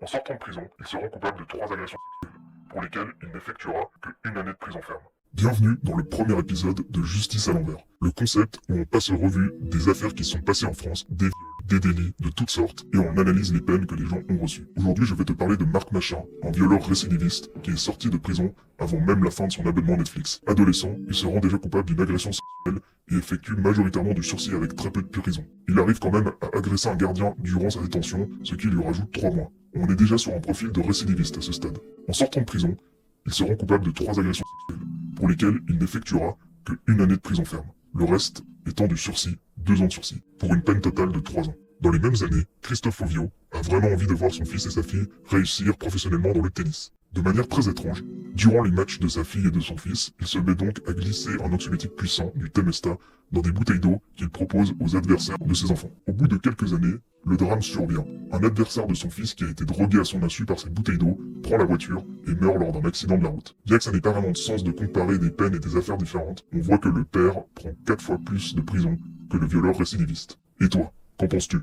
En sortant de prison, il se rend coupable de 3 agressions sexuelles, pour lesquelles il n'effectuera que 1 année de prison ferme. Bienvenue dans le premier épisode de Justice à l'envers, le concept où on passe en revue des affaires qui sont passées en France, des viols, des délits de toutes sortes, et on analyse les peines que les gens ont reçues. Aujourd'hui, je vais te parler de Marc Machin, un violeur récidiviste qui est sorti de prison avant même la fin de son abonnement Netflix. Adolescent, il se rend déjà coupable d'une agression sexuelle et effectue majoritairement du sursis avec très peu de prison. Il arrive quand même à agresser un gardien durant sa détention, ce qui lui rajoute 3 mois. On est déjà sur un profil de récidiviste à ce stade. En sortant de prison, il se rend coupable de 3 agressions sexuelles, pour lesquelles il n'effectuera que 1 année de prison ferme. Le reste étant du sursis, 2 ans de sursis, pour une peine totale de 3 ans. Dans les mêmes années, Christophe Fauvio a vraiment envie de voir son fils et sa fille réussir professionnellement dans le tennis. De manière très étrange, durant les matchs de sa fille et de son fils, il se met donc à glisser un anxiolytique puissant, du Temesta, dans des bouteilles d'eau qu'il propose aux adversaires de ses enfants. Au bout de quelques années, le drame survient. Un adversaire de son fils qui a été drogué à son insu par cette bouteille d'eau prend la voiture et meurt lors d'un accident de la route. Bien que ça n'ait pas vraiment de sens de comparer des peines et des affaires différentes, on voit que le père prend 4 fois plus de prison que le violeur récidiviste. Et toi, qu'en penses-tu ?